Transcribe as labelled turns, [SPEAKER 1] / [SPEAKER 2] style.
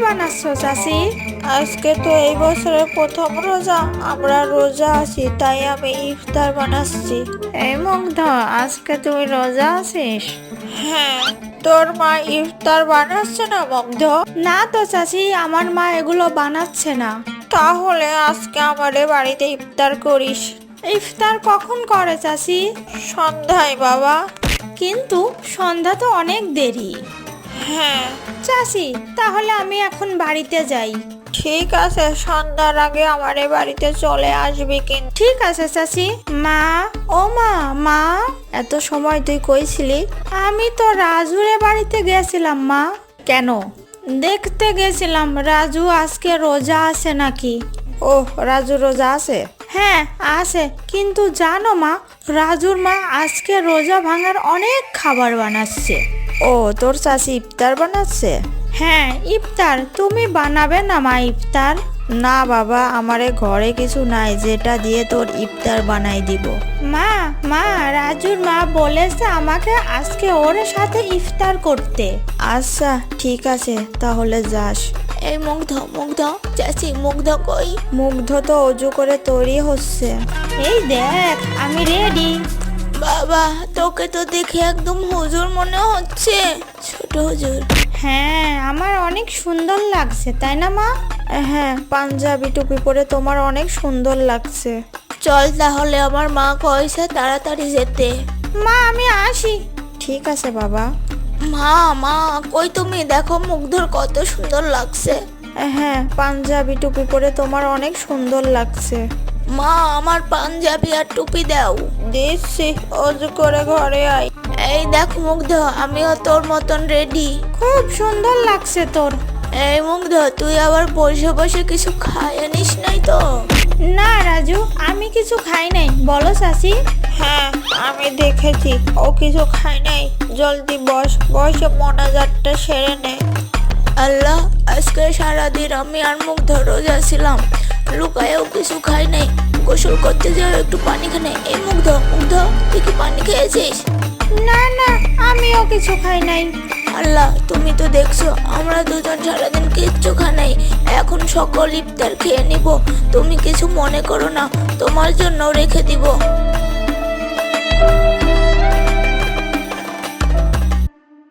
[SPEAKER 1] বানাচ্ছো চাচি?
[SPEAKER 2] আজকে তো এই বছরের প্রথম রোজা, আমরা রোজা আছি, তাই আমি ইফতার বানাচ্ছি।
[SPEAKER 1] এই মুগ্ধ, আজকে তুই রোজা আছিস?
[SPEAKER 2] হ্যাঁ, তোর মা ইফতার বানাচ্ছে না মুগ্ধ?
[SPEAKER 1] না তো চাচি, আমার মা এগুলো বানাচ্ছে না।
[SPEAKER 2] তাহলে আজকে আমাদের বাড়িতে ইফতার করিস।
[SPEAKER 1] ইফতার কখন করে চাচি?
[SPEAKER 2] সন্ধ্যায় বাবা।
[SPEAKER 1] কিন্তু সন্ধ্যা তো অনেক দেরি।
[SPEAKER 2] হ্যাঁ
[SPEAKER 1] চাচি, তাহলে আমি এখন বাড়িতে যাই।
[SPEAKER 2] ঠিক আছে, সন্ধ্যার আগে আমাদের বাড়িতে চলে আসবি কিন্তু।
[SPEAKER 1] ঠিক আছে চাচি। মা, ও মা, মা,
[SPEAKER 2] এত সময় তুই কইছিলি?
[SPEAKER 1] আমি তো রাজুরে বাড়িতে গেছিলাম মা।
[SPEAKER 2] কেন?
[SPEAKER 1] দেখতে গেছিলাম রাজু আজকে রোজা আছে নাকি।
[SPEAKER 2] ও, রাজু রোজা আছে?
[SPEAKER 1] হ্যাঁ আছে, কিন্তু জানো মা, রাজুর মা আজকে রোজা ভাঙার অনেক খাবার বানাচ্ছে।
[SPEAKER 2] ও, তোর চাচি ইফতার বানাচ্ছে?
[SPEAKER 1] হ্যাঁ ইফতার। তুমি বানাবে না মা ইফতার?
[SPEAKER 2] না বাবা, আমারে ঘরে কিছু নাই যেটা দিয়ে তোর ইফতার বানাই দিব।
[SPEAKER 1] মা, মা, রাজুর মা বলেছে আমাকে আজকে ওর সাথে ইফতার করতে।
[SPEAKER 2] আচ্ছা ঠিক আছে, তাহলে যাস। এই মুগ্ধ, মুগ্ধ, চাচি মুগ্ধ কই? মুগ্ধ তো অজু করে তৈরি হচ্ছে।
[SPEAKER 1] এই দেখ, আমি রেডি।
[SPEAKER 2] বাবা, তোকে তো দেখে একদম হুজুর মনে হচ্ছে। ছোট হুজুর।
[SPEAKER 1] হ্যাঁ, আমার অনেক সুন্দর লাগছে, তাই না মা?
[SPEAKER 2] হ্যাঁ, পাঞ্জাবি টুপি পরে তোমার অনেক সুন্দর লাগছে। চল তাহলে, আমার মা কইছে তাড়াতাড়ি যেতে।
[SPEAKER 1] মা, আমি আসি।
[SPEAKER 2] ঠিক আছে বাবা। মা, মা কই তুমি? দেখো মুগ্ধর কত সুন্দর লাগছে। হ্যাঁ, পাঞ্জাবি টুপি পরে তোমার অনেক সুন্দর লাগছে। মা, আমার পাঞ্জাবি আর টুপি দাও। দিচ্ছি, অজু করে ঘরে আয়। এই দেখ মুগ্ধ, আমিও তোর মতন রেডি।
[SPEAKER 1] খুব সুন্দর লাগছে তোর।
[SPEAKER 2] এই মুগ্ধ, তুই আবার বসে বসে কিছু খায় নিস নাই তো?
[SPEAKER 1] না রাজু, আমি কিছু খাই নাই। বলো চাচি।
[SPEAKER 2] হ্যাঁ, আমি দেখেছি ও কিছু খায় নাই। জলদি বস, বসে মোনাজাতটা সেরে নে। আল্লাহ, আজকে সারাদিন আমি আর মুগ্ধ রোজা ছিলাম, লুকায়েও কিছু খাই নাই। গোসল করতে যাও, একটু পানি খানে। এই মুগ্ধ, মুগ্ধ, তুই কি পানি খেয়েছিস?
[SPEAKER 1] না না, আমিও কিছু খাই নাই।
[SPEAKER 2] আল্লাহ, তুমি তো দেখছো আমরা দুজন সারাদিন কিচ্ছু খাই নাই। এখন সকল ইফতার খেয়ে নিব, তুমি কিছু মনে করো না, তোমার জন্য রেখে দিব।